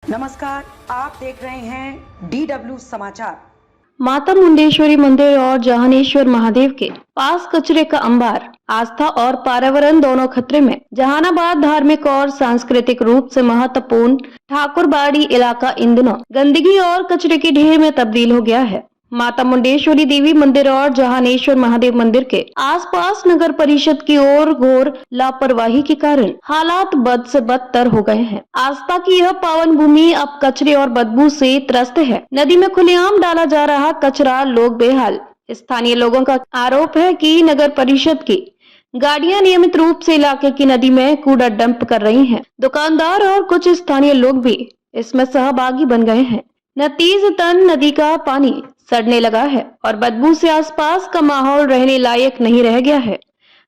नमस्कार, आप देख रहे हैं DW समाचार। माता मुंडेश्वरी मंदिर और जहानेश्वर महादेव के पास कचरे का अंबार, आस्था और पर्यावरण दोनों खतरे में। जहानाबाद धार्मिक और सांस्कृतिक रूप से महत्वपूर्ण ठाकुरबाड़ी इलाका इन दिनों गंदगी और कचरे के ढेर में तब्दील हो गया है। माता मुंडेश्वरी देवी मंदिर और जहानेश्वर महादेव मंदिर के आसपास नगर परिषद की ओर घोर लापरवाही के कारण हालात बद से बदतर हो गए हैं। आस्था की यह पावन भूमि अब कचरे और बदबू से त्रस्त है। नदी में खुलेआम डाला जा रहा कचरा, लोग बेहाल। स्थानीय लोगों का आरोप है कि नगर परिषद की गाड़ियां नियमित रूप से इलाके की नदी में कूड़ा डंप कर रही हैं। दुकानदार और कुछ स्थानीय लोग भी इसमें सहभागी बन गए हैं। नतीजतन नदी का पानी सड़ने लगा है और बदबू से आसपास का माहौल रहने लायक नहीं रह गया है।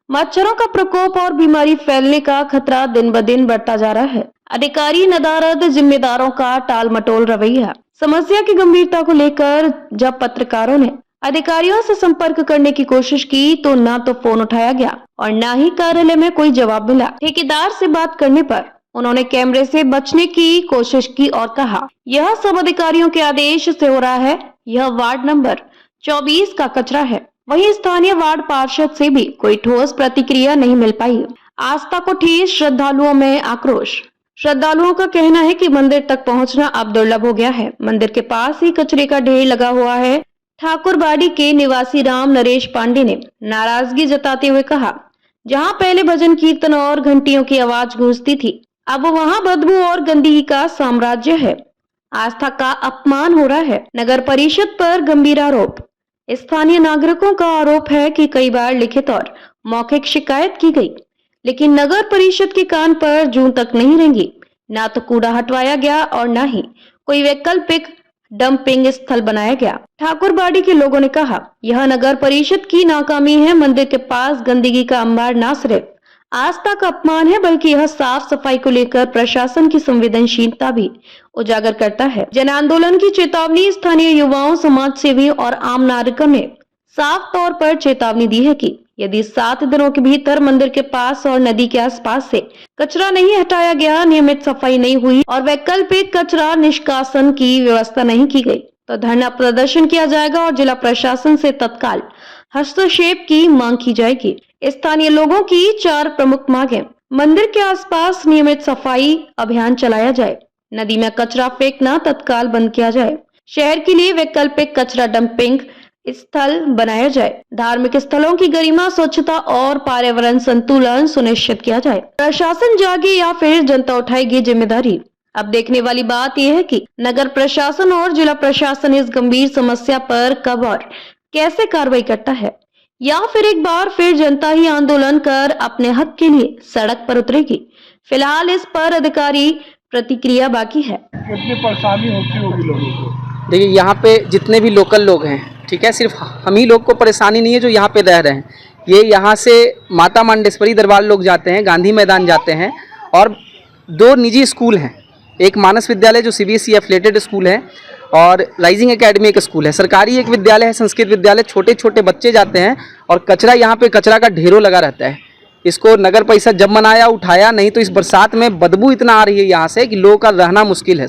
मच्छरों का प्रकोप और बीमारी फैलने का खतरा दिन ब दिन बढ़ता जा रहा है। अधिकारी नदारद, जिम्मेदारों का टाल मटोल रवैया। समस्या की गंभीरता को लेकर जब पत्रकारों ने अधिकारियों से संपर्क करने की कोशिश की तो ना तो फोन उठाया गया और ना ही कार्यालय में कोई जवाब मिला। ठेकेदार से बात करने पर उन्होंने कैमरे से बचने की कोशिश की और कहा, यह सब अधिकारियों के आदेश से हो रहा है। यह वार्ड नंबर 24 का कचरा है। वहीं स्थानीय वार्ड पार्षद से भी कोई ठोस प्रतिक्रिया नहीं मिल पाई। आस्था को ठेस, श्रद्धालुओं में आक्रोश। श्रद्धालुओं का कहना है कि मंदिर तक पहुंचना अब दुर्लभ हो गया है। मंदिर के पास ही कचरे का ढेर लगा हुआ है। ठाकुरबाड़ी के निवासी राम नरेश पांडे ने नाराजगी जताते हुए कहा, जहां पहले भजन कीर्तन और घंटियों की आवाज गूंजती थी, अब वहां बदबू और गंदगी का साम्राज्य है। आस्था का अपमान हो रहा है। नगर परिषद पर गंभीर आरोप। स्थानीय नागरिकों का आरोप है कि कई बार लिखित और मौखिक शिकायत की गई, लेकिन नगर परिषद के कान पर जूं तक नहीं रेंगी। ना तो कूड़ा हटवाया गया और ना ही कोई वैकल्पिक डंपिंग स्थल बनाया गया। ठाकुरबाड़ी के लोगों ने कहा, यह नगर परिषद की नाकामी है। मंदिर के पास गंदगी का अंबार न सिर्फ आस्था का अपमान है, बल्कि यह साफ सफाई को लेकर प्रशासन की संवेदनशीलता भी उजागर करता है। जन आंदोलन की चेतावनी। स्थानीय युवाओं, समाज सेवी और आम नागरिकों ने साफ तौर पर चेतावनी दी है कि यदि 7 दिनों के भीतर मंदिर के पास और नदी के आसपास से कचरा नहीं हटाया गया, नियमित सफाई नहीं हुई और वैकल्पिक कचरा निष्कासन की व्यवस्था नहीं की गई, तो धरना प्रदर्शन किया जाएगा और जिला प्रशासन से तत्काल हस्तक्षेप की मांग की जाएगी। स्थानीय लोगों की 4 प्रमुख मांगे। मंदिर के आसपास नियमित सफाई अभियान चलाया जाए। नदी में कचरा फेंकना तत्काल बंद किया जाए। शहर के लिए वैकल्पिक कचरा डंपिंग स्थल बनाया जाए। धार्मिक स्थलों की गरिमा, स्वच्छता और पर्यावरण संतुलन सुनिश्चित किया जाए। प्रशासन जागे या फिर जनता उठाएगी जिम्मेदारी। अब देखने वाली बात यह है कि नगर प्रशासन और जिला प्रशासन इस गंभीर समस्या पर कब और कैसे कार्रवाई करता है, या फिर एक बार फिर जनता ही आंदोलन कर अपने हक के लिए सड़क पर उतरेगी। फिलहाल इस पर अधिकारी प्रतिक्रिया बाकी है। कितनी परेशानी होती होगी लोगों को? देखिए, यहाँ पे जितने भी लोकल लोग हैं, ठीक है, सिर्फ हम ही लोग को परेशानी नहीं है जो यहाँ पे रह रहे हैं। ये यहाँ से माता मुंडेश्वरी दरबार लोग जाते हैं, गांधी मैदान जाते हैं, और 2 निजी स्कूल हैं। एक मानस विद्यालय जो CBSE एफिलिएटेड स्कूल है, और राइजिंग एकेडमी एक स्कूल है। सरकारी एक विद्यालय है, संस्कृत विद्यालय। छोटे छोटे बच्चे जाते हैं और कचरा, यहाँ पे कचरा का ढेरों लगा रहता है। इसको नगर परिषद जब मनाया, उठाया, नहीं तो इस बरसात में बदबू इतना आ रही है यहाँ से कि लोगों का रहना मुश्किल है।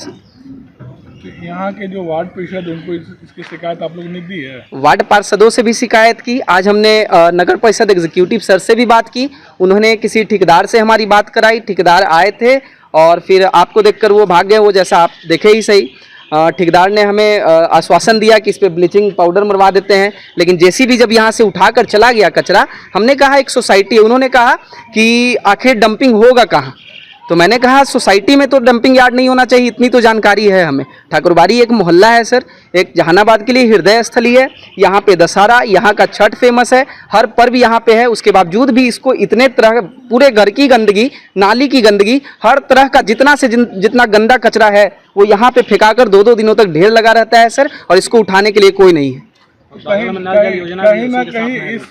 यहाँ के जो वार्ड परिषद, उनको इसकी शिकायत आप लोगों ने दी है? वार्ड पार्षदों से भी शिकायत की। आज हमने नगर परिषद एग्जीक्यूटिव सर से भी बात की। उन्होंने किसी ठेकेदार से हमारी बात कराई। ठेकेदार आए थे और फिर आपको देखकर वो भाग गए। वो जैसा आप देखे ही सही। ठेकेदार ने हमें आश्वासन दिया कि इस पे ब्लीचिंग पाउडर मरवा देते हैं, लेकिन जेसीबी जब यहाँ से उठाकर चला गया कचरा, हमने कहा एक सोसाइटी है, उन्होंने कहा कि आखिर डंपिंग होगा कहाँ। तो मैंने कहा सोसाइटी में तो डंपिंग यार्ड नहीं होना चाहिए, इतनी तो जानकारी है हमें। ठाकुरबाड़ी एक मोहल्ला है सर, एक जहानाबाद के लिए हृदय स्थली है। यहाँ पे दशहरा, यहाँ का छठ फेमस है, हर पर्व यहाँ पे है। उसके बावजूद भी इसको इतने तरह, पूरे घर की गंदगी, नाली की गंदगी, हर तरह का जितना गंदा कचरा है वो यहाँ पे फेंकाकर 2-2 दिनों तक ढेर लगा रहता है सर, और इसको उठाने के लिए कोई नहीं है। कहीं ना कहीं इस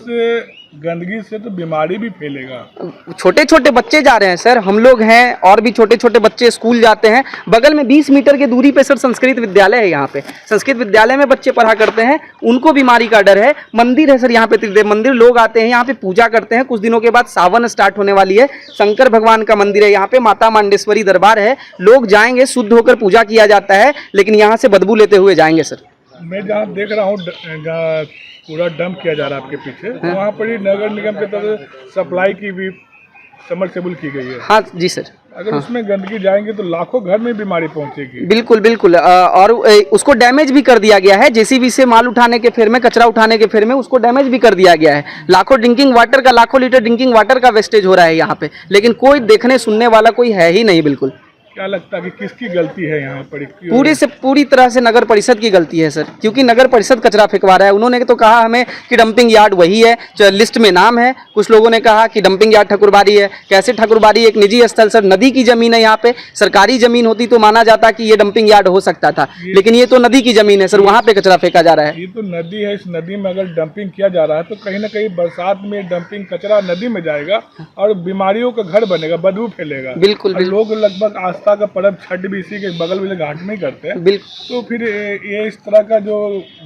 गंदगी से तो बीमारी भी फैलेगा। छोटे छोटे बच्चे जा रहे हैं सर, हम लोग हैं और भी छोटे छोटे बच्चे स्कूल जाते हैं। बगल में 20 मीटर की दूरी पे सर संस्कृत विद्यालय है। यहाँ पे संस्कृत विद्यालय में बच्चे पढ़ा करते हैं, उनको बीमारी का डर है। मंदिर है सर यहाँ पे, त्रिदेव मंदिर, लोग आते हैं यहाँ पे पूजा करते हैं। कुछ दिनों के बाद सावन स्टार्ट होने वाली है, शंकर भगवान का मंदिर है यहाँ पे, माता मांडेश्वरी दरबार है। लोग जाएंगे, शुद्ध होकर पूजा किया जाता है, लेकिन यहाँ से बदबू लेते हुए जाएंगे सर। मैं जहाँ देख रहा हूँ जहाँ पूरा डंप किया जा रहा है आपके पीछे, तो वहाँ पर ही नगर निगम की तरफ से सप्लाई की भी समरसेबल की गई है। हाँ जी सर। अगर उसमें गंदगी जाएंगे तो लाखों घर में बीमारी पहुंचेगी। बिल्कुल बिल्कुल। और उसको डैमेज भी कर दिया गया है, जेसीबी से माल उठाने के फेर में, कचरा उठाने के फेर में उसको डैमेज भी कर दिया गया है। लाखों ड्रिंकिंग वाटर का, लाखों लीटर ड्रिंकिंग वाटर का वेस्टेज हो रहा है यहाँ पे, लेकिन कोई देखने सुनने वाला कोई है ही नहीं। बिल्कुल। क्या लगता है कि किसकी गलती है यहाँ पर? पूरी तरह से नगर परिषद की गलती है सर, क्योंकि नगर परिषद कचरा फेंकवा रहा है। उन्होंने तो कहा हमें कि डंपिंग यार्ड वही है, लिस्ट में नाम है। कुछ लोगों ने कहा कि डंपिंग यार्ड ठाकुरबाड़ी है। कैसे ठाकुरबाड़ी? एक निजी स्थल सर, नदी की जमीन है यहाँ पे। सरकारी जमीन होती तो माना जाता कि ये डंपिंग यार्ड हो सकता था, लेकिन ये तो नदी की जमीन है सर, वहाँ पे कचरा फेंका जा रहा है। ये तो नदी है, इस नदी में अगर डंपिंग किया जा रहा है तो कहीं ना कहीं बरसात में डंपिंग कचरा नदी में जाएगा और बीमारियों का घर बनेगा, बदबू फैलेगा। बिल्कुल। लोग लगभग आस्था का पर्व छठ भी इसी के बगल वाले घाट में ही करते हैं। बिल्कुल। तो फिर ये इस तरह का जो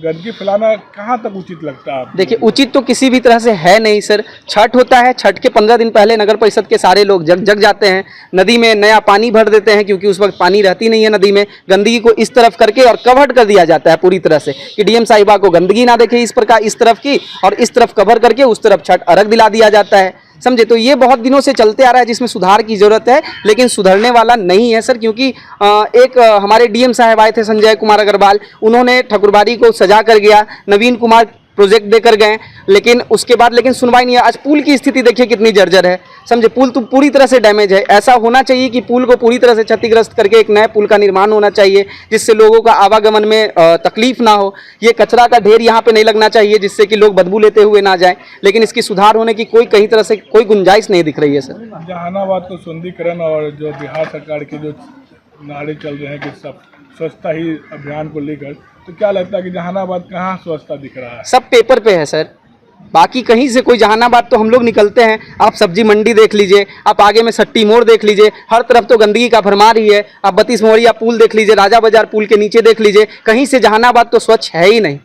गंदगी फैलाना कहाँ तक उचित लगता है आपको? देखिए, उचित तो किसी भी तरह से है नहीं सर। छठ होता है, छठ के 15 दिन पहले नगर परिषद के सारे लोग जग जाते हैं, नदी में नया पानी भर देते हैं, क्योंकि उस वक्त पानी रहती नहीं है नदी में। गंदगी को इस तरफ करके और कवर्ड कर दिया जाता है पूरी तरह से कि डीएम साहिबा को गंदगी ना देखे इस प्रकार, इस तरफ की, और इस तरफ कवर करके उस तरफ छठ अर्घ दिला दिया जाता है। समझे? तो ये बहुत दिनों से चलते आ रहा है, जिसमें सुधार की जरूरत है, लेकिन सुधरने वाला नहीं है सर। क्योंकि हमारे डीएम साहब आए थे, संजय कुमार अग्रवाल, उन्होंने ठाकुरबाड़ी को सजा कर गया, नवीन कुमार प्रोजेक्ट देकर गए, लेकिन उसके बाद सुनवाई नहीं है। आज पुल की स्थिति देखिए कितनी जर्जर है। समझे? पुल तो पूरी तरह से डैमेज है। ऐसा होना चाहिए कि पुल को पूरी तरह से क्षतिग्रस्त करके एक नए पुल का निर्माण होना चाहिए, जिससे लोगों का आवागमन में तकलीफ ना हो। ये कचरा का ढेर यहाँ पे नहीं लगना चाहिए, जिससे कि लोग बदबू लेते हुए ना जाएं, लेकिन इसकी सुधार होने की कोई कहीं तरह से कोई गुंजाइश नहीं दिख रही है सर। जहानाबाद तो सुंदरीकरण और जो बिहार सरकार के जो नारे चल रहे हैं कि सब स्वच्छता ही अभियान को लेकर, तो क्या लगता है कि जहानाबाद कहाँ स्वच्छता दिख रहा है? सब पेपर पे है सर, बाकी कहीं से कोई जहानाबाद तो हम लोग निकलते हैं। आप सब्जी मंडी देख लीजिए, आप आगे में सट्टी मोड़ देख लीजिए, हर तरफ तो गंदगी का भरमार ही है। आप 32 मोहरिया पुल देख लीजिए, राजा बाजार पुल के नीचे देख लीजिए, कहीं से जहानाबाद तो स्वच्छ है ही नहीं।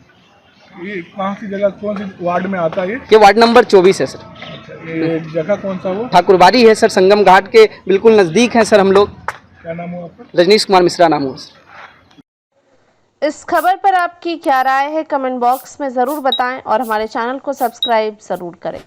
ये कौन सी जगह, कौन सी वार्ड में आता है ये वार्ड नंबर 24 है सर। अच्छा, ये जगह कौन सा? वो ठाकुरबाड़ी है सर, संगम घाट के बिल्कुल नज़दीक है सर हम लोग। क्या नाम हुआ आपका? रजनीश कुमार मिश्रा नाम हुआ सर। इस खबर पर आपकी क्या राय है कमेंट बॉक्स में ज़रूर बताएं और हमारे चैनल को सब्सक्राइब ज़रूर करें।